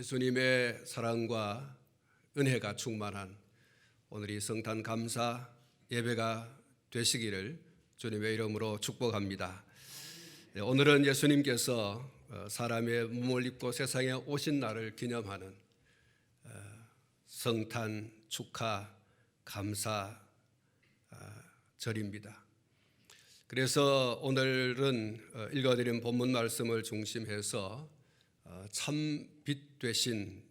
예수님의 사랑과 은혜가 충만한 오늘이 성탄 감사 예배가 되시기를 주님의 이름으로 축복합니다. 오늘은 예수님께서 사람의 몸을 입고 세상에 오신 날을 기념하는 성탄 축하 감사 절입니다. 그래서 오늘은 읽어드린 본문 말씀을 중심해서 참 빛 되신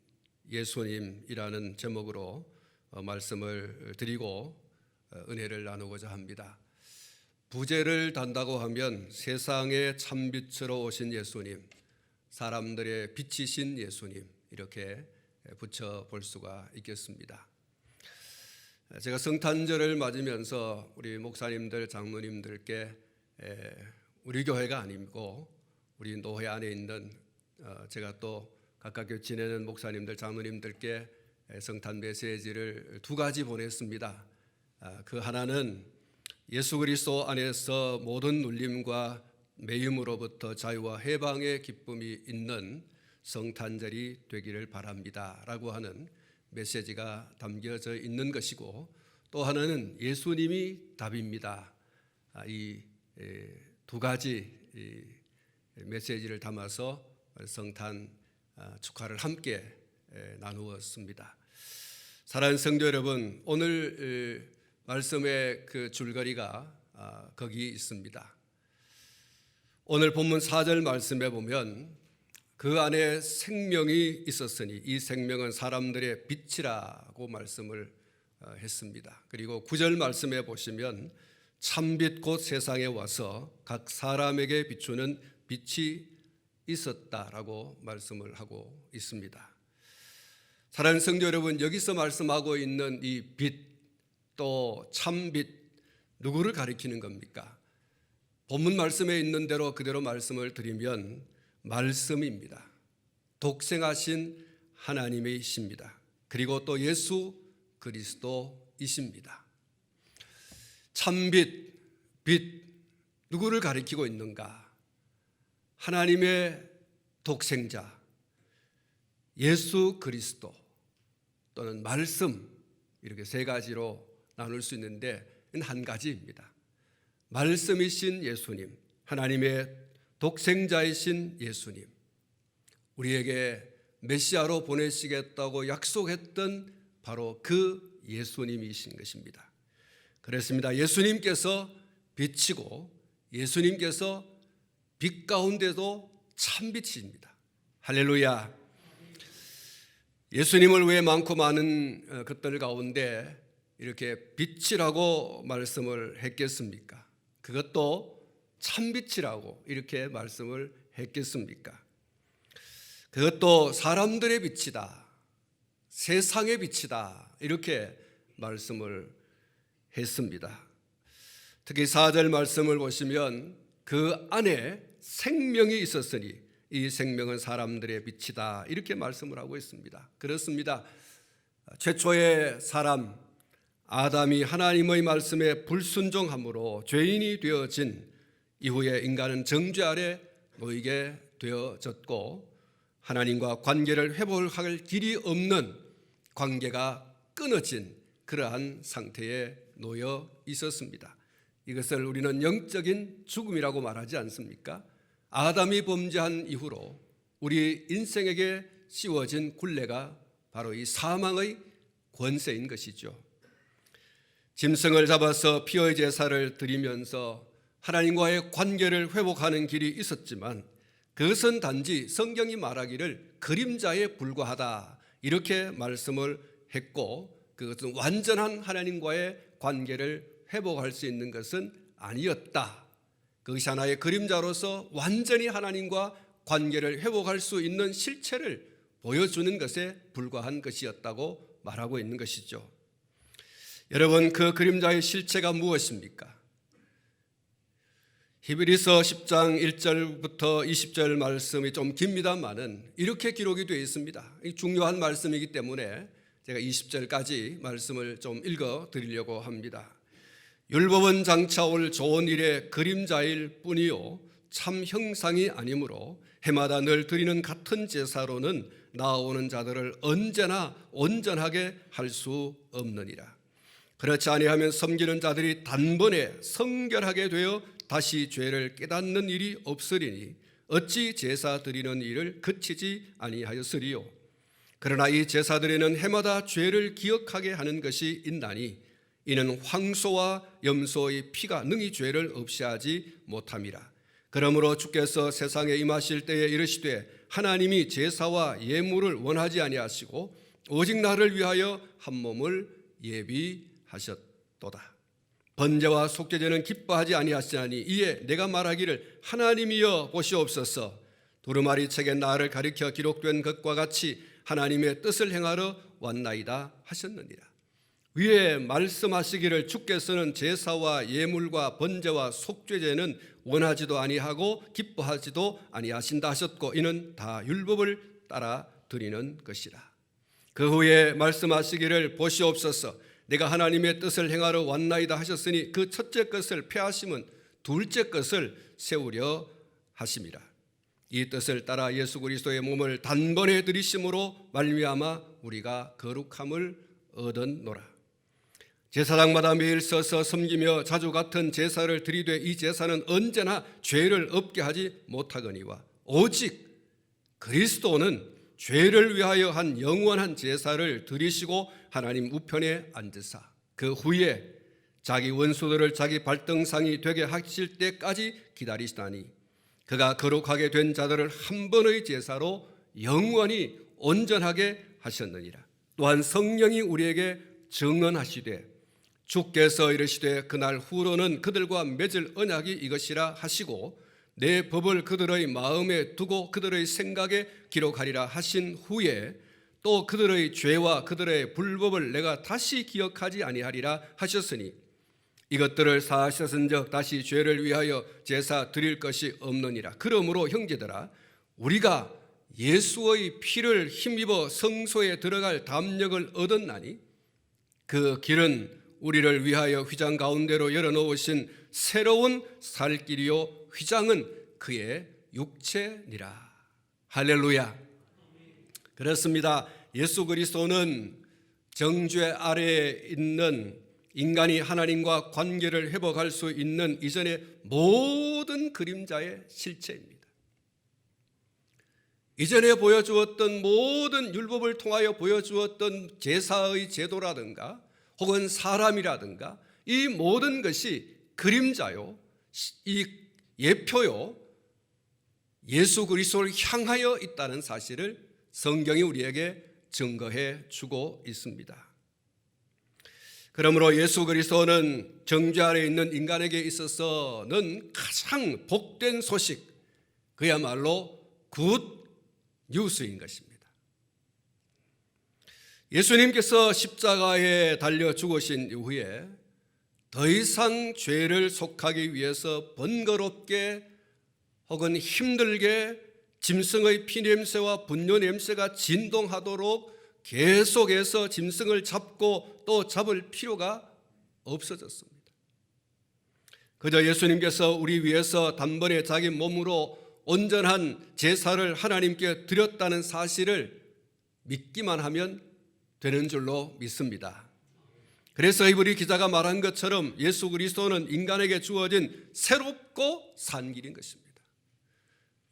예수님이라는 제목으로 말씀을 드리고 은혜를 나누고자 합니다. 부제를 단다고 하면 세상의 참빛으로 오신 예수님, 사람들의 빛이신 예수님, 이렇게 붙여볼 수가 있겠습니다. 제가 성탄절을 맞으면서 우리 목사님들, 장로님들께 우리 교회가 아니고 우리 노회 안에 있는 제가 또 가깝게 지내는 목사님들, 장로님들께 성탄 메시지를 두 가지 보냈습니다. 그 하나는 예수 그리스도 안에서 모든 눌림과 매임으로부터 자유와 해방의 기쁨이 있는 성탄절이 되기를 바랍니다 라고 하는 메시지가 담겨져 있는 것이고, 또 하나는 예수님이 답입니다. 이 두 가지 메시지를 담아서 성탄 축하를 함께 나누었습니다. 사랑하는 성도 여러분, 오늘 말씀의 그 줄거리가 거기 있습니다. 오늘 본문 4절 말씀에 보면 그 안에 생명이 있었으니 이 생명은 사람들의 빛이라고 말씀을 했습니다. 그리고 9절 말씀에 보시면 참빛 곧 세상에 와서 각 사람에게 비추는 빛이 있었다라고 말씀을 하고 있습니다. 사랑하는 성도 여러분, 여기서 말씀하고 있는 이 빛, 또 참빛, 누구를 가리키는 겁니까? 본문 말씀에 있는 대로 그대로 말씀을 드리면 말씀입니다. 독생하신 하나님이십니다. 그리고 또 예수 그리스도이십니다. 참빛, 빛, 누구를 가리키고 있는가? 하나님의 독생자 예수 그리스도 또는 말씀, 이렇게 세 가지로 나눌 수 있는데 한 가지입니다. 말씀이신 예수님, 하나님의 독생자이신 예수님, 우리에게 메시아로 보내시겠다고 약속했던 바로 그 예수님이신 것입니다. 그렇습니다. 예수님께서 빛이고 예수님께서 빛 가운데도 참빛입니다. 할렐루야. 예수님을 왜 많고 많은 것들 가운데 이렇게 빛이라고 말씀을 했겠습니까? 그것도 참빛이라고 이렇게 말씀을 했겠습니까? 그것도 사람들의 빛이다, 세상의 빛이다, 이렇게 말씀을 했습니다. 특히 4절 말씀을 보시면 그 안에 생명이 있었으니 이 생명은 사람들의 빛이다, 이렇게 말씀을 하고 있습니다. 그렇습니다. 최초의 사람 아담이 하나님의 말씀에 불순종함으로 죄인이 되어진 이후에 인간은 정죄 아래 놓이게 되어졌고, 하나님과 관계를 회복할 길이 없는 관계가 끊어진 그러한 상태에 놓여 있었습니다. 이것을 우리는 영적인 죽음이라고 말하지 않습니까? 아담이 범죄한 이후로 우리 인생에게 씌워진 굴레가 바로 이 사망의 권세인 것이죠. 짐승을 잡아서 피의 제사를 드리면서 하나님과의 관계를 회복하는 길이 있었지만 그것은 단지 성경이 말하기를 그림자에 불과하다, 이렇게 말씀을 했고, 그것은 완전한 하나님과의 관계를 회복할 수 있는 것은 아니었다. 그것이 하나의 그림자로서 완전히 하나님과 관계를 회복할 수 있는 실체를 보여주는 것에 불과한 것이었다고 말하고 있는 것이죠. 여러분, 그 그림자의 실체가 무엇입니까? 히브리서 10장 1절부터 20절 말씀이 좀 깁니다만은 이렇게 기록이 되어 있습니다. 중요한 말씀이기 때문에 제가 20절까지 말씀을 좀 읽어 드리려고 합니다. 율법은 장차 올 좋은 일의 그림자일 뿐이요 참 형상이 아니므로 해마다 늘 드리는 같은 제사로는 나아오는 자들을 언제나 온전하게 할 수 없느니라. 그렇지 아니하면 섬기는 자들이 단번에 성결하게 되어 다시 죄를 깨닫는 일이 없으리니 어찌 제사 드리는 일을 그치지 아니하였으리요. 그러나 이 제사 드리는 해마다 죄를 기억하게 하는 것이 있나니 이는 황소와 염소의 피가 능히 죄를 없애하지 못함이라. 그러므로 주께서 세상에 임하실 때에 이르시되 하나님이 제사와 예물을 원하지 아니하시고 오직 나를 위하여 한 몸을 예비하셨도다. 번제와 속죄제는 기뻐하지 아니하시나니 이에 내가 말하기를 하나님이여 보시옵소서. 두루마리 책에 나를 가리켜 기록된 것과 같이 하나님의 뜻을 행하러 왔나이다 하셨느니라. 위에 말씀하시기를 주께서는 제사와 예물과 번제와 속죄제는 원하지도 아니하고 기뻐하지도 아니하신다 하셨고 이는 다 율법을 따라 드리는 것이라. 그 후에 말씀하시기를 보시옵소서. 내가 하나님의 뜻을 행하러 왔나이다 하셨으니 그 첫째 것을 폐하심은 둘째 것을 세우려 하심이라. 이 뜻을 따라 예수 그리스도의 몸을 단번에 드리심으로 말미암아 우리가 거룩함을 얻었노라. 제사장마다 매일 서서 섬기며 자주 같은 제사를 드리되 이 제사는 언제나 죄를 없게 하지 못하거니와 오직 그리스도는 죄를 위하여 한 영원한 제사를 드리시고 하나님 우편에 앉으사 그 후에 자기 원수들을 자기 발등상이 되게 하실 때까지 기다리시다니 그가 거룩하게 된 자들을 한 번의 제사로 영원히 온전하게 하셨느니라. 또한 성령이 우리에게 증언하시되 주께서 이르시되 그날 후로는 그들과 맺을 언약이 이것이라 하시고 내 법을 그들의 마음에 두고 그들의 생각에 기록하리라 하신 후에 또 그들의 죄와 그들의 불법을 내가 다시 기억하지 아니하리라 하셨으니 이것들을 사하셨은즉 다시 죄를 위하여 제사 드릴 것이 없느니라. 그러므로 형제들아 우리가 예수의 피를 힘입어 성소에 들어갈 담력을 얻었나니 그 길은 우리를 위하여 휘장 가운데로 열어놓으신 새로운 살 길이요 휘장은 그의 육체니라. 할렐루야. 그렇습니다. 예수 그리스도는 정죄 아래에 있는 인간이 하나님과 관계를 회복할 수 있는 이전의 모든 그림자의 실체입니다. 이전에 보여주었던 모든 율법을 통하여 보여주었던 제사의 제도라든가 혹은 사람이라든가 이 모든 것이 그림자요, 이 예표요, 예수 그리스도를 향하여 있다는 사실을 성경이 우리에게 증거해 주고 있습니다. 그러므로 예수 그리스도는 정죄 아래에 있는 인간에게 있어서는 가장 복된 소식, 그야말로 굿 뉴스인 것입니다. 예수님께서 십자가에 달려 죽으신 이후에 더 이상 죄를 속하기 위해서 번거롭게 혹은 힘들게 짐승의 피냄새와 분뇨 냄새가 진동하도록 계속해서 짐승을 잡고 또 잡을 필요가 없어졌습니다. 그저 예수님께서 우리 위해서 단번에 자기 몸으로 온전한 제사를 하나님께 드렸다는 사실을 믿기만 하면 되는 줄로 믿습니다. 그래서 이브리 기자가 말한 것처럼 예수 그리스도는 인간에게 주어진 새롭고 산 길인 것입니다.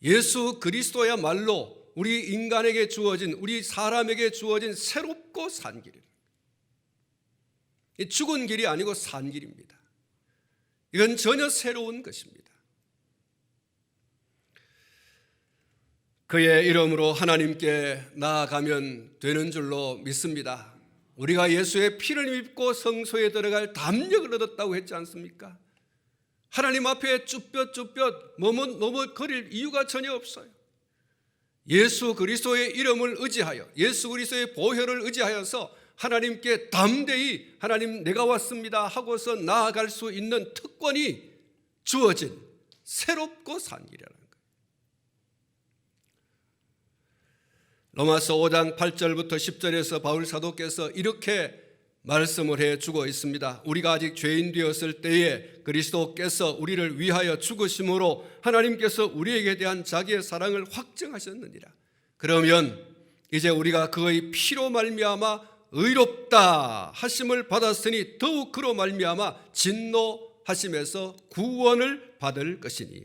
예수 그리스도야말로 우리 인간에게 주어진, 우리 사람에게 주어진 새롭고 산 길입니다. 죽은 길이 아니고 산 길입니다. 이건 전혀 새로운 것입니다. 그의 이름으로 하나님께 나아가면 되는 줄로 믿습니다. 우리가 예수의 피를 입고 성소에 들어갈 담력을 얻었다고 했지 않습니까? 하나님 앞에 쭈뼛쭈뼛 머뭇거릴 이유가 전혀 없어요. 예수 그리스도의 이름을 의지하여 예수 그리스도의 보혈을 의지하여서 하나님께 담대히 하나님 내가 왔습니다 하고서 나아갈 수 있는 특권이 주어진 새롭고 산 길이라는 거예요. 로마서 5장 8절부터 10절에서 바울 사도께서 이렇게 말씀을 해주고 있습니다. 우리가 아직 죄인 되었을 때에 그리스도께서 우리를 위하여 죽으심으로 하나님께서 우리에게 대한 자기의 사랑을 확증하셨느니라. 그러면 이제 우리가 그의 피로 말미암아 의롭다 하심을 받았으니 더욱 그로 말미암아 진노하심에서 구원을 받을 것이니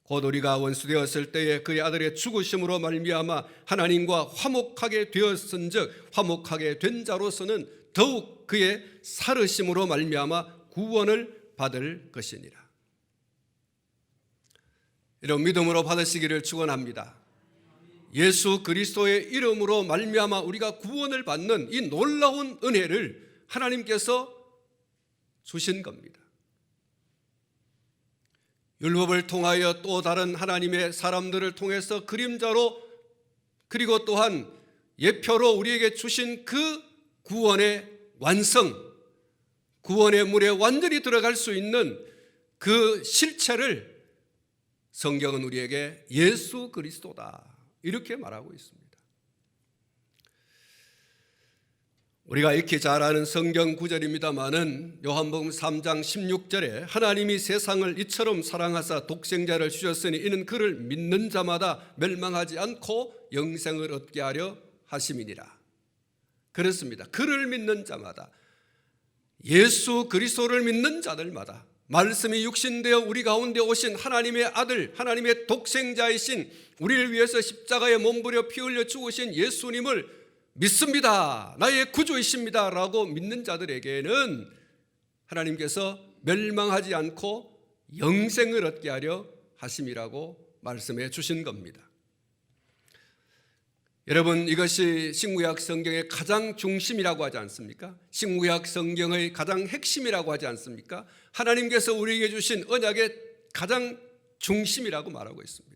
곧 우리가 원수되었을 때에 그의 아들의 죽으심으로 말미암아 하나님과 화목하게 되었은즉 화목하게 된 자로서는 더욱 그의 살으심으로 말미암아 구원을 받을 것이니라. 이런 믿음으로 받으시기를 축원합니다. 예수 그리스도의 이름으로 말미암아 우리가 구원을 받는 이 놀라운 은혜를 하나님께서 주신 겁니다. 율법을 통하여 또 다른 하나님의 사람들을 통해서 그림자로 그리고 또한 예표로 우리에게 주신 그 구원의 완성, 구원의 물에 완전히 들어갈 수 있는 그 실체를 성경은 우리에게 예수 그리스도다 이렇게 말하고 있습니다. 우리가 익히 잘 아는 성경 구절입니다마는 요한복음 3장 16절에 하나님이 세상을 이처럼 사랑하사 독생자를 주셨으니 이는 그를 믿는 자마다 멸망하지 않고 영생을 얻게 하려 하심이니라. 그렇습니다. 그를 믿는 자마다, 예수 그리스도를 믿는 자들마다 말씀이 육신되어 우리 가운데 오신 하나님의 아들, 하나님의 독생자이신 우리를 위해서 십자가에 몸부려 피 흘려 죽으신 예수님을 믿습니다. 나의 구주이십니다 라고 믿는 자들에게는 하나님께서 멸망하지 않고 영생을 얻게 하려 하심이라고 말씀해 주신 겁니다. 여러분, 이것이 신구약 성경의 가장 중심이라고 하지 않습니까? 신구약 성경의 가장 핵심이라고 하지 않습니까? 하나님께서 우리에게 주신 언약의 가장 중심이라고 말하고 있습니다.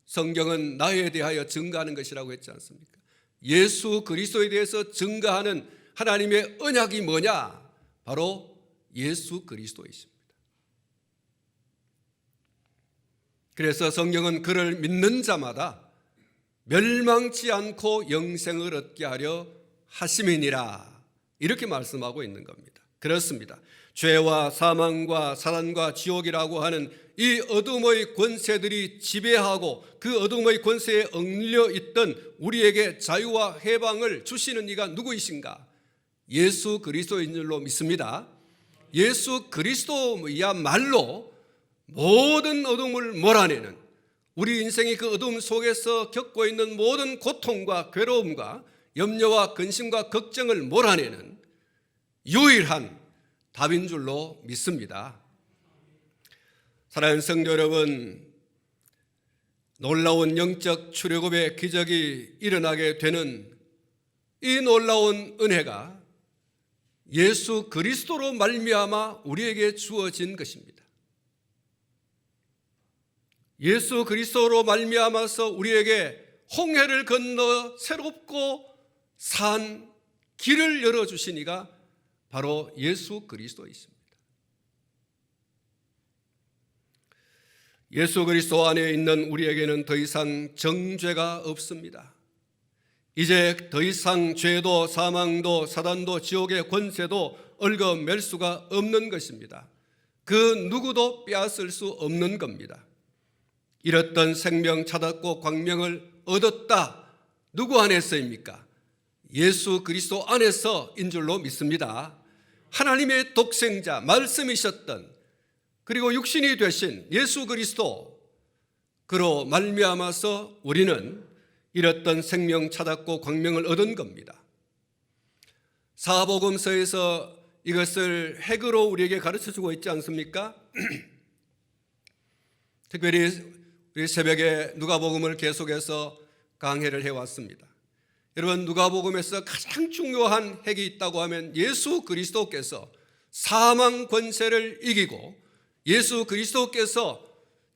성경은 나에 대하여 증거하는 것이라고 했지 않습니까? 예수 그리스도에 대해서 증거하는 하나님의 언약이 뭐냐? 바로 예수 그리스도이십니다. 그래서 성경은 그를 믿는 자마다 멸망치 않고 영생을 얻게 하려 하심이니라 이렇게 말씀하고 있는 겁니다. 그렇습니다. 죄와 사망과 사단과 지옥이라고 하는 이 어둠의 권세들이 지배하고 그 어둠의 권세에 얽려 있던 우리에게 자유와 해방을 주시는 이가 누구이신가? 예수 그리스도인 줄로 믿습니다. 예수 그리스도야말로 모든 어둠을 몰아내는, 우리 인생이 그 어둠 속에서 겪고 있는 모든 고통과 괴로움과 염려와 근심과 걱정을 몰아내는 유일한 답인 줄로 믿습니다. 사랑하는 성도 여러분, 놀라운 영적 출애굽의 기적이 일어나게 되는 이 놀라운 은혜가 예수 그리스도로 말미암아 우리에게 주어진 것입니다. 예수 그리스도로 말미암아서 우리에게 홍해를 건너 새롭고 산 길을 열어주신 이가 바로 예수 그리스도이십니다. 예수 그리스도 안에 있는 우리에게는 더 이상 정죄가 없습니다. 이제 더 이상 죄도 사망도 사단도 지옥의 권세도 얽어맬 수가 없는 것입니다. 그 누구도 빼앗을 수 없는 겁니다. 잃었던 생명 찾았고 광명을 얻었다. 누구 안에서입니까? 예수 그리스도 안에서인 줄로 믿습니다. 하나님의 독생자 말씀이셨던, 그리고 육신이 되신 예수 그리스도, 그로 말미암아서 우리는 잃었던 생명 찾았고 광명을 얻은 겁니다. 사복음서에서 이것을 핵으로 우리에게 가르쳐주고 있지 않습니까? 특별히 우리 새벽에 누가복음을 계속해서 강해를 해왔습니다. 여러분, 누가복음에서 가장 중요한 핵이 있다고 하면 예수 그리스도께서 사망 권세를 이기고 예수 그리스도께서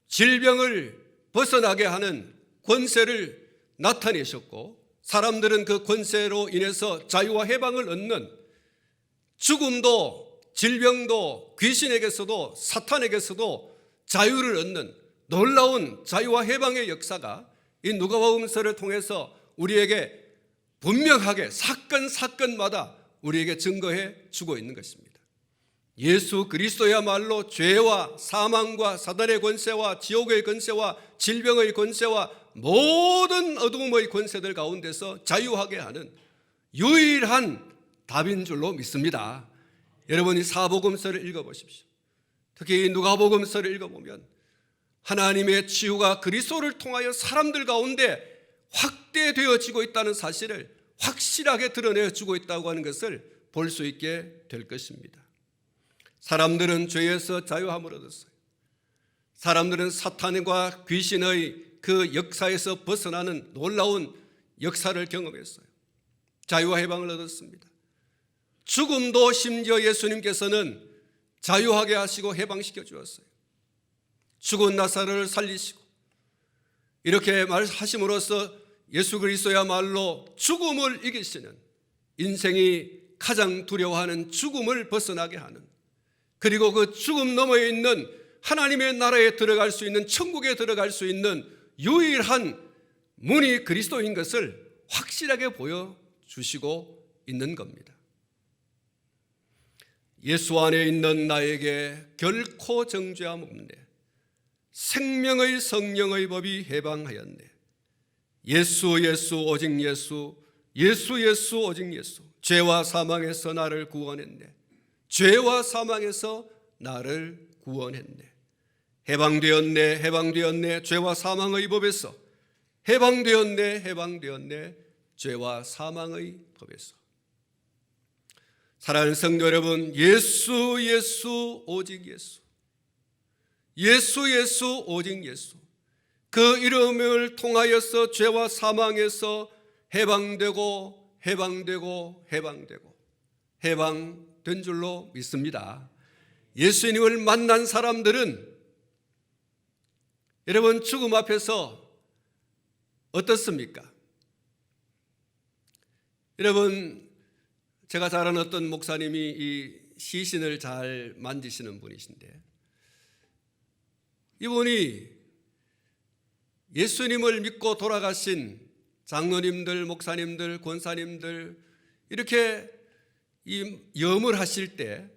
질병을 벗어나게 하는 권세를 나타내셨고, 사람들은 그 권세로 인해서 자유와 해방을 얻는, 죽음도 질병도 귀신에게서도 사탄에게서도 자유를 얻는 놀라운 자유와 해방의 역사가 이 누가복음서를 통해서 우리에게 분명하게 사건마다 우리에게 증거해 주고 있는 것입니다. 예수 그리스도야말로 죄와 사망과 사단의 권세와 지옥의 권세와 질병의 권세와 모든 어두움의 권세들 가운데서 자유하게 하는 유일한 답인 줄로 믿습니다. 여러분이 사복음서를 읽어보십시오. 특히 누가복음서를 읽어보면 하나님의 치유가 그리스도를 통하여 사람들 가운데 확대되어지고 있다는 사실을 확실하게 드러내주고 있다고 하는 것을 볼 수 있게 될 것입니다. 사람들은 죄에서 자유함을 얻었어요. 사람들은 사탄과 귀신의 그 역사에서 벗어나는 놀라운 역사를 경험했어요. 자유와 해방을 얻었습니다. 죽음도 심지어 예수님께서는 자유하게 하시고 해방시켜 주었어요. 죽은 나사로를 살리시고 이렇게 말하심으로써 예수 그리스도야말로 죽음을 이기시는, 인생이 가장 두려워하는 죽음을 벗어나게 하는, 그리고 그 죽음 너머에 있는 하나님의 나라에 들어갈 수 있는, 천국에 들어갈 수 있는 유일한 문이 그리스도인 것을 확실하게 보여주시고 있는 겁니다. 예수 안에 있는 나에게 결코 정죄함 없네. 생명의 성령의 법이 해방하였네. 예수 예수 오직 예수, 예수 예수 오직 예수. 죄와 사망에서 나를 구원했네. 죄와 사망에서 나를 구원했네. 해방되었네. 해방되었네. 죄와 사망의 법에서 해방되었네. 해방되었네. 죄와 사망의 법에서. 사랑하는 성도 여러분, 예수 예수 오직 예수, 예수 예수 오직 예수, 그 이름을 통하여서 죄와 사망에서 해방되고 해방되고 해방되고 해방된 줄로 믿습니다. 예수님을 만난 사람들은 여러분 죽음 앞에서 어떻습니까? 여러분, 제가 잘 아는 어떤 목사님이 이 시신을 잘 만지시는 분이신데, 이분이 예수님을 믿고 돌아가신 장로님들, 목사님들, 권사님들 이렇게 이 염을 하실 때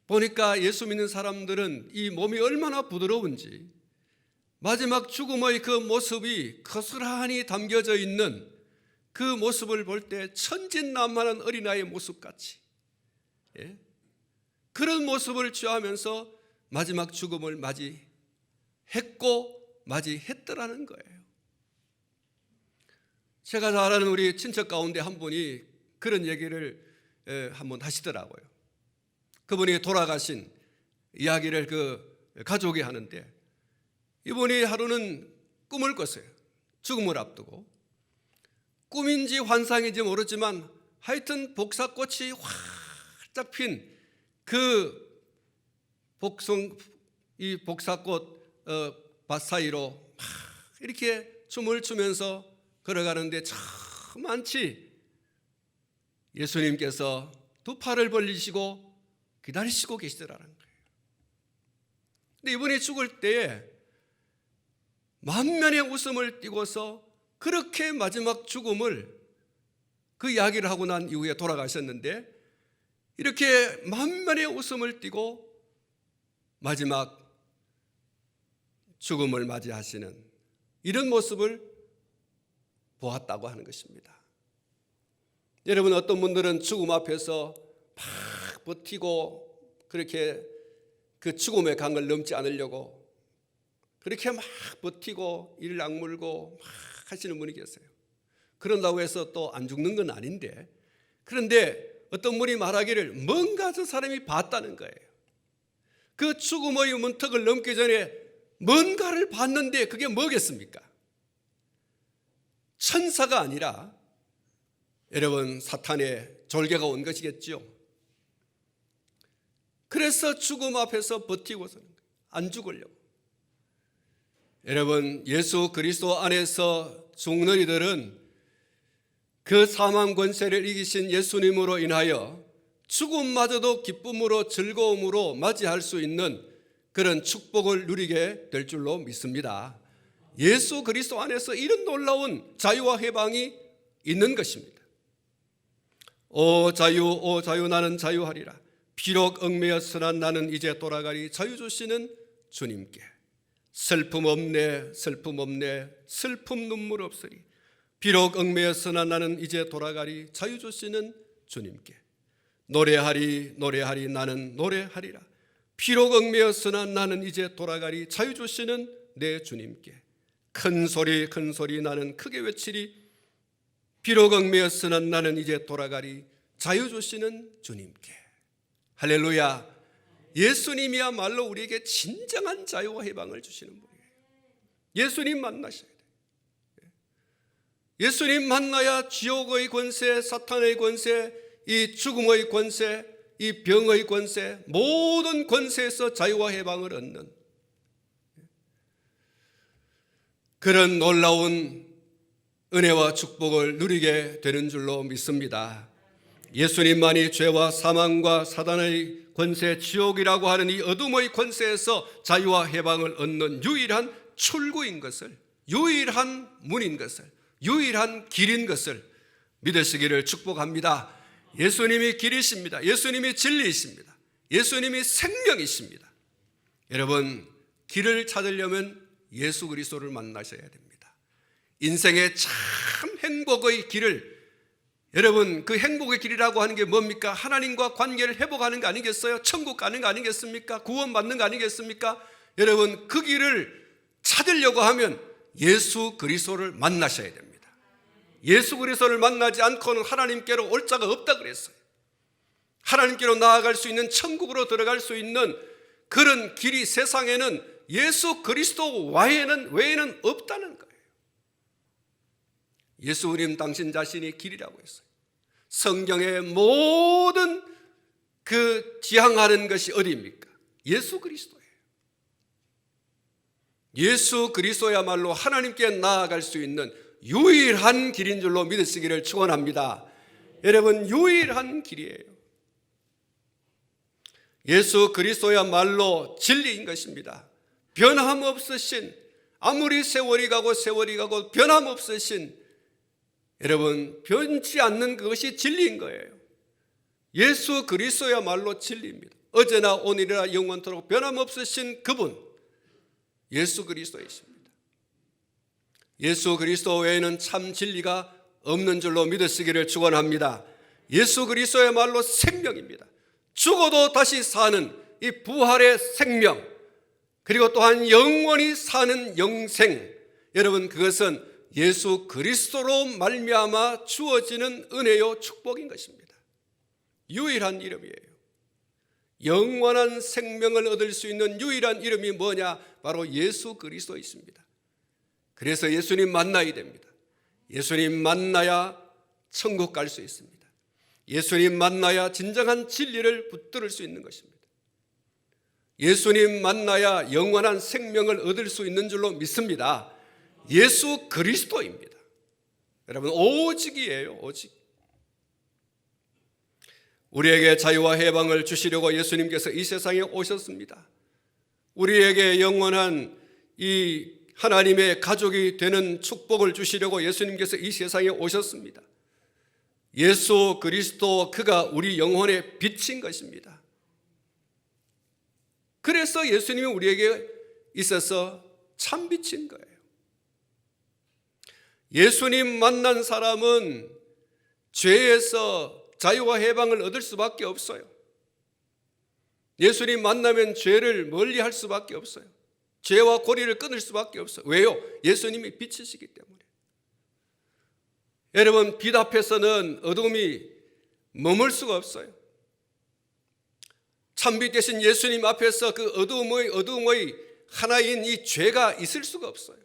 보니까 예수 믿는 사람들은 이 몸이 얼마나 부드러운지, 마지막 죽음의 그 모습이 고스란히 담겨져 있는 그 모습을 볼 때 천진난만한 어린아이의 모습같이, 그런 모습을 취하면서 마지막 죽음을 맞이했고 맞이했더라는 거예요. 제가 잘 아는 우리 친척 가운데 한 분이 그런 얘기를 한번 하시더라고요. 그분이 돌아가신 이야기를 그 가족이 하는데, 이분이 하루는 꿈을 꿨어요. 죽음을 앞두고. 꿈인지 환상인지 모르지만 하여튼 복사꽃이 활짝 핀 그 이 복사꽃 밭 사이로 막 이렇게 춤을 추면서 걸어가는데 참 많지 예수님께서 두 팔을 벌리시고 기다리시고 계시더라는 거예요. 근데 이분이 죽을 때에 만면의 웃음을 띠고서 그렇게 마지막 죽음을 그 이야기를 하고 난 이후에 돌아가셨는데, 이렇게 만면의 웃음을 띠고 마지막 죽음을 맞이하시는 이런 모습을 보았다고 하는 것입니다. 여러분, 어떤 분들은 죽음 앞에서 막 버티고 그렇게 그 죽음의 강을 넘지 않으려고 그렇게 막 버티고 이를 악물고 막 하시는 분이 계세요. 그런다고 해서 또 안 죽는 건 아닌데, 그런데 어떤 분이 말하기를 뭔가 저 사람이 봤다는 거예요. 그 죽음의 문턱을 넘기 전에 뭔가를 봤는데 그게 뭐겠습니까? 천사가 아니라 여러분 사탄의 졸개가 온 것이겠죠. 그래서 죽음 앞에서 버티고서는 안 죽으려고. 여러분, 예수 그리스도 안에서 죽는 이들은 그 사망 권세를 이기신 예수님으로 인하여 죽음마저도 기쁨으로 즐거움으로 맞이할 수 있는 그런 축복을 누리게 될 줄로 믿습니다. 예수 그리스도 안에서 이런 놀라운 자유와 해방이 있는 것입니다. 오 자유 나는 자유하리라. 비록 얽매였으나 나는 이제 돌아가리. 자유 주시는 주님께. 슬픔 없네 슬픔 눈물 없으리. 비록 얽매였으나 나는 이제 돌아가리. 자유 주시는 주님께. 노래하리 나는 노래하리라. 비록 얽매였으나 나는 이제 돌아가리. 자유 주시는 내 주님께. 큰 소리 나는 크게 외치리. 비록 얽매였으나 나는 이제 돌아가리. 자유 주시는 주님께. 할렐루야. 예수님이야말로 우리에게 진정한 자유와 해방을 주시는 분이에요. 예수님 만나셔야 돼요. 예수님 만나야 지옥의 권세, 사탄의 권세, 이 죽음의 권세, 이 병의 권세, 모든 권세에서 자유와 해방을 얻는 그런 놀라운 은혜와 축복을 누리게 되는 줄로 믿습니다. 예수님만이 죄와 사망과 사단의 권세, 지옥이라고 하는 이 어둠의 권세에서 자유와 해방을 얻는 유일한 출구인 것을, 유일한 문인 것을, 유일한 길인 것을 믿으시기를 축복합니다. 예수님이 길이십니다. 예수님이 진리이십니다. 예수님이 생명이십니다. 여러분, 길을 찾으려면 예수 그리스도를 만나셔야 됩니다. 인생의 참 행복의 길을, 여러분, 그 행복의 길이라고 하는 게 뭡니까? 하나님과 관계를 회복하는 거 아니겠어요? 천국 가는 거 아니겠습니까? 구원받는 거 아니겠습니까? 여러분, 그 길을 찾으려고 하면 예수 그리스도를 만나셔야 됩니다. 예수 그리스도를 만나지 않고는 하나님께로 올 자가 없다 그랬어요. 하나님께로 나아갈 수 있는, 천국으로 들어갈 수 있는 그런 길이 세상에는 예수 그리스도 외에는 없다는 거예요. 예수님 당신 자신이 길이라고 했어요. 성경의 모든 그 지향하는 것이 어디입니까? 예수 그리스도예요. 예수 그리스도야말로 하나님께 나아갈 수 있는 유일한 길인 줄로 믿으시기를 축원합니다. 여러분, 유일한 길이에요. 예수 그리스도야말로 진리인 것입니다. 변함없으신, 아무리 세월이 가고 변함없으신, 여러분, 변치 않는 그것이 진리인 거예요. 예수 그리스도야말로 진리입니다. 어제나 오늘이나 영원토록 변함없으신 그분, 예수 그리스도이십니다. 예수 그리스도 외에는 참 진리가 없는 줄로 믿으시기를 축원합니다. 예수 그리스도야말로 생명입니다. 죽어도 다시 사는 이 부활의 생명, 그리고 또한 영원히 사는 영생, 여러분, 그것은 예수 그리스도로 말미암아 주어지는 은혜요 축복인 것입니다. 유일한 이름이에요. 영원한 생명을 얻을 수 있는 유일한 이름이 뭐냐? 바로 예수 그리스도 있습니다. 그래서 예수님 만나야 됩니다. 예수님 만나야 천국 갈 수 있습니다. 예수님 만나야 진정한 진리를 붙들을 수 있는 것입니다. 예수님 만나야 영원한 생명을 얻을 수 있는 줄로 믿습니다. 예수 그리스도입니다. 여러분, 오직이에요. 오직. 우리에게 자유와 해방을 주시려고 예수님께서 이 세상에 오셨습니다. 우리에게 영원한 이 하나님의 가족이 되는 축복을 주시려고 예수님께서 이 세상에 오셨습니다. 예수 그리스도, 그가 우리 영혼의 빛인 것입니다. 그래서 예수님이 우리에게 있어서 참 빛인 거예요. 예수님 만난 사람은 죄에서 자유와 해방을 얻을 수밖에 없어요. 예수님 만나면 죄를 멀리할 수밖에 없어요. 죄와 고리를 끊을 수밖에 없어요. 왜요? 예수님이 빛이시기 때문에. 여러분, 빛 앞에서는 어둠이 머물 수가 없어요. 참빛 되신 예수님 앞에서 그 어둠의 하나인 이 죄가 있을 수가 없어요.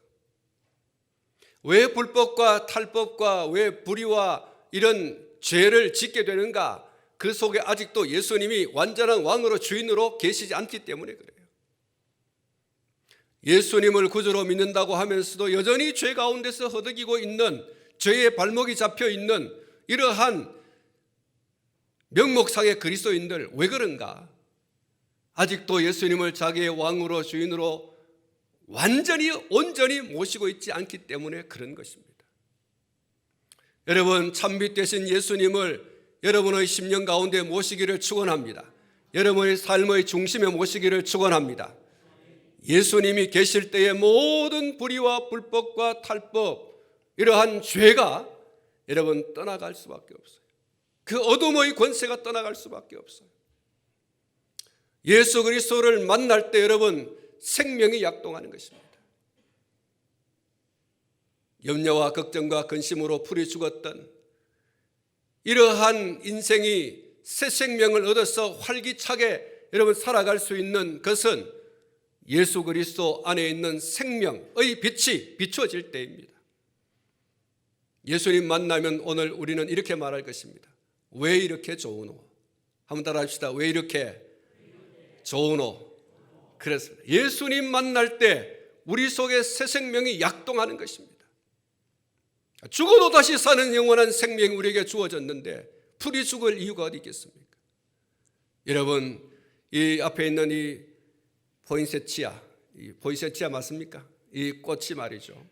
왜 불법과 탈법과 왜 불의와 이런 죄를 짓게 되는가? 그 속에 아직도 예수님이 완전한 왕으로, 주인으로 계시지 않기 때문에 그래요. 예수님을 구주로 믿는다고 하면서도 여전히 죄 가운데서 허덕이고 있는, 죄의 발목이 잡혀 있는 이러한 명목상의 그리스도인들, 왜 그런가? 아직도 예수님을 자기의 왕으로, 주인으로 완전히 온전히 모시고 있지 않기 때문에 그런 것입니다. 여러분, 참빛 되신 예수님을 여러분의 심령 가운데 모시기를 축원합니다. 여러분의 삶의 중심에 모시기를 축원합니다. 예수님이 계실 때의 모든 불의와 불법과 탈법, 이러한 죄가 여러분 떠나갈 수밖에 없어요. 그 어둠의 권세가 떠나갈 수밖에 없어요. 예수 그리스도를 만날 때 여러분 생명이 약동하는 것입니다. 염려와 걱정과 근심으로 풀이 죽었던 이러한 인생이 새 생명을 얻어서 활기차게 여러분 살아갈 수 있는 것은 예수 그리스도 안에 있는 생명의 빛이 비추어질 때입니다. 예수님 만나면 오늘 우리는 이렇게 말할 것입니다. 왜 이렇게 좋으노? 한번 따라 합시다. 왜 이렇게 좋으노? 그렇습니다. 예수님 만날 때 우리 속에 새 생명이 약동하는 것입니다. 죽어도 다시 사는 영원한 생명이 우리에게 주어졌는데 풀이 죽을 이유가 어디 있겠습니까? 여러분, 이 앞에 있는 이 포인세치아 맞습니까? 이 꽃이 말이죠.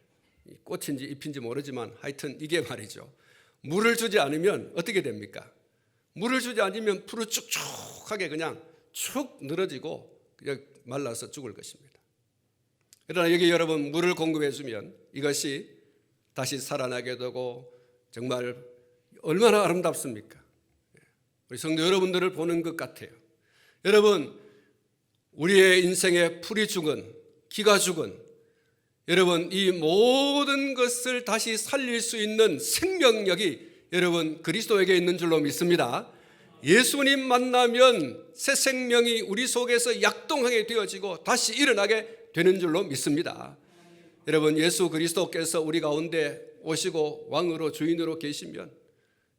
꽃인지 잎인지 모르지만 하여튼 이게 말이죠. 물을 주지 않으면 어떻게 됩니까? 물을 주지 않으면 풀을 쭉쭉하게 그냥 축 늘어지고 그냥 말라서 죽을 것입니다. 그러나 여기 여러분 물을 공급해 주면 이것이 다시 살아나게 되고 정말 얼마나 아름답습니까? 우리 성도 여러분들을 보는 것 같아요. 여러분, 우리의 인생에 풀이 죽은, 기가 죽은 여러분 이 모든 것을 다시 살릴 수 있는 생명력이 여러분 그리스도에게 있는 줄로 믿습니다. 예수님 만나면 새 생명이 우리 속에서 약동하게 되어지고 다시 일어나게 되는 줄로 믿습니다. 여러분, 예수 그리스도께서 우리 가운데 오시고 왕으로 주인으로 계시면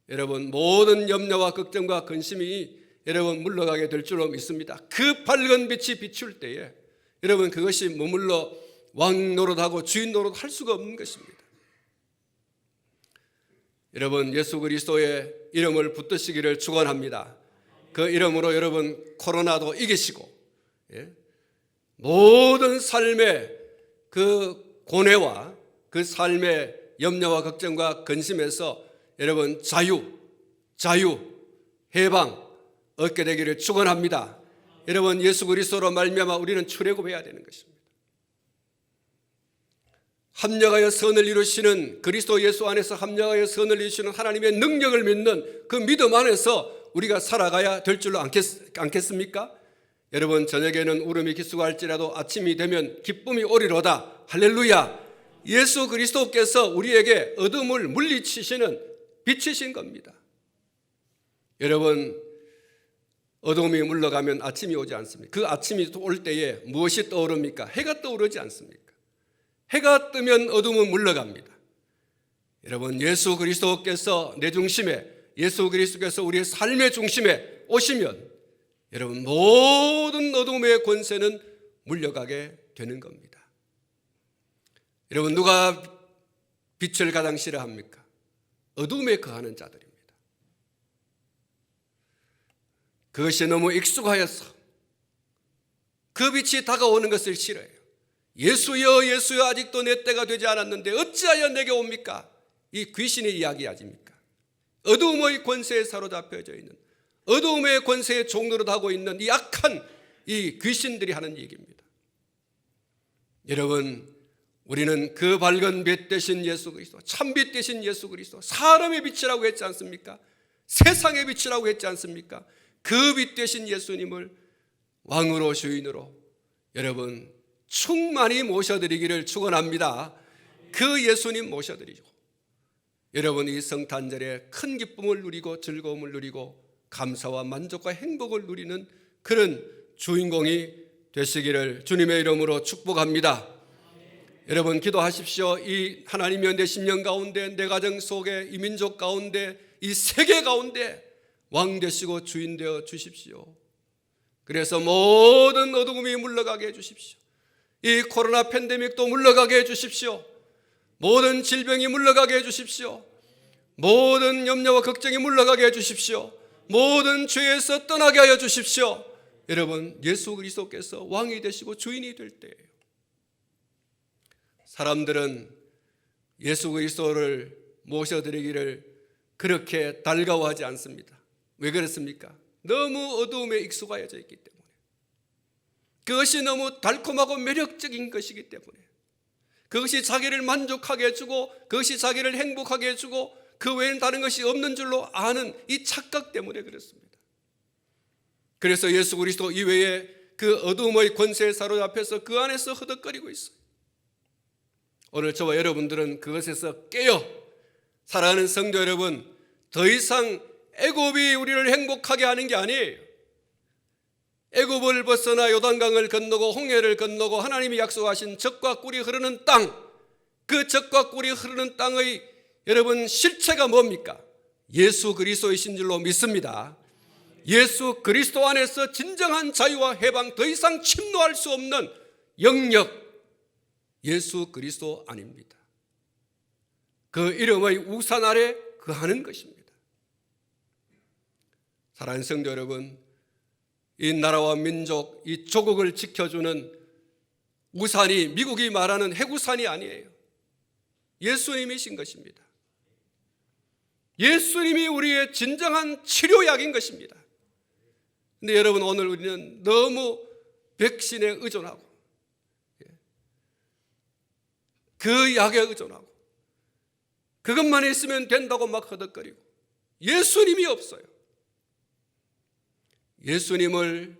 여러분 모든 염려와 걱정과 근심이 여러분 물러가게 될 줄로 믿습니다. 그 밝은 빛이 비출 때에 여러분 그것이 머물러 왕 노릇하고 주인 노릇 할 수가 없는 것입니다. 여러분, 예수 그리스도의 이름을 붙드시기를 축원합니다. 그 이름으로 여러분 코로나도 이기시고 모든 삶의 그 고뇌와 그 삶의 염려와 걱정과 근심에서 여러분 자유, 해방 얻게 되기를 축원합니다. 여러분, 예수 그리스도로 말미암아 우리는 출애굽해야 되는 것입니다. 합력하여 선을 이루시는 그리스도 예수 안에서 합력하여 선을 이루시는 하나님의 능력을 믿는 그 믿음 안에서 우리가 살아가야 될 줄로 않겠습니까? 여러분, 저녁에는 울음이 기수할지라도 아침이 되면 기쁨이 오리로다. 할렐루야. 예수 그리스도께서 우리에게 어둠을 물리치시는 빛이신 겁니다. 여러분, 어둠이 물러가면 아침이 오지 않습니까? 그 아침이 올 때에 무엇이 떠오릅니까? 해가 떠오르지 않습니까? 해가 뜨면 어둠은 물러갑니다. 여러분, 예수 그리스도께서 내 중심에, 예수 그리스도께서 우리의 삶의 중심에 오시면 여러분 모든 어둠의 권세는 물려가게 되는 겁니다. 여러분, 누가 빛을 가장 싫어합니까? 어둠에 거하는 자들입니다. 그것이 너무 익숙하여서 그 빛이 다가오는 것을 싫어해요. 예수여 예수여 아직도 내 때가 되지 않았는데 어찌하여 내게 옵니까? 이 귀신의 이야기 아닙니까? 어둠의 권세에 사로잡혀져 있는, 어둠의 권세에 종노릇하고 있는 이 악한 이 귀신들이 하는 얘기입니다. 여러분, 우리는 그 밝은 빛 되신 예수 그리스도, 참빛 되신 예수 그리스도, 사람의 빛이라고 했지 않습니까? 세상의 빛이라고 했지 않습니까? 그 빛 되신 예수님을 왕으로 주인으로 여러분 충만히 모셔드리기를 축원합니다. 그 예수님 모셔드리고 여러분 이 성탄절에 큰 기쁨을 누리고 즐거움을 누리고 감사와 만족과 행복을 누리는 그런 주인공이 되시기를 주님의 이름으로 축복합니다. 여러분 기도하십시오. 이 하나님의 내 심령 가운데, 내 가정 속에, 이 민족 가운데, 이 세계 가운데 왕 되시고 주인 되어 주십시오. 그래서 모든 어둠이 물러가게 해 주십시오. 이 코로나 팬데믹도 물러가게 해 주십시오. 모든 질병이 물러가게 해 주십시오. 모든 염려와 걱정이 물러가게 해 주십시오. 모든 죄에서 떠나게 하여 주십시오. 여러분, 예수 그리스도께서 왕이 되시고 주인이 될 때예요. 사람들은 예수 그리스도를 모셔드리기를 그렇게 달가워하지 않습니다. 왜 그렇습니까? 너무 어두움에 익숙하여져 있기 때문에, 그것이 너무 달콤하고 매력적인 것이기 때문에, 그것이 자기를 만족하게 해주고 그것이 자기를 행복하게 해주고 그 외에는 다른 것이 없는 줄로 아는 이 착각 때문에 그렇습니다. 그래서 예수 그리스도 이외에 그 어두움의 권세에 사로잡혀서 그 안에서 허덕거리고 있어요. 오늘 저와 여러분들은 그것에서 깨어 사랑하는 성도 여러분, 더 이상 애굽이 우리를 행복하게 하는 게 아니에요. 애굽을 벗어나 요단강을 건너고 홍해를 건너고 하나님이 약속하신 젖과 꿀이 흐르는 땅, 그 젖과 꿀이 흐르는 땅의 여러분 실체가 뭡니까? 예수 그리스도이신 줄로 믿습니다. 예수 그리스도 안에서 진정한 자유와 해방, 더 이상 침노할 수 없는 영역, 예수 그리스도 아닙니다. 그 이름의 우산 아래 거하는 것입니다. 사랑하는 성도 여러분, 이 나라와 민족, 이 조국을 지켜주는 우산이 미국이 말하는 해구산이 아니에요. 예수님이신 것입니다. 예수님이 우리의 진정한 치료약인 것입니다. 근데 여러분, 오늘 우리는 너무 백신에 의존하고 그 약에 의존하고 그것만 있으면 된다고 막 허덕거리고 예수님이 없어요. 예수님을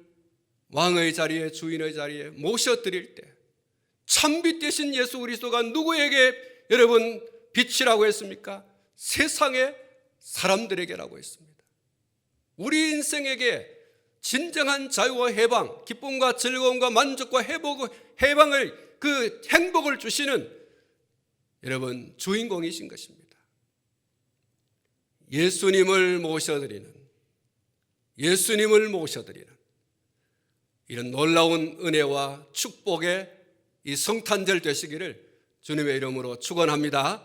왕의 자리에, 주인의 자리에 모셔드릴 때 참빛 되신 예수 그리스도가 누구에게 여러분 빛이라고 했습니까? 세상의 사람들에게라고 했습니다. 우리 인생에게 진정한 자유와 해방, 기쁨과 즐거움과 만족과 해방을, 그 행복을 주시는 여러분 주인공이신 것입니다. 예수님을 모셔드리는 이런 놀라운 은혜와 축복의 이 성탄절 되시기를 주님의 이름으로 축원합니다.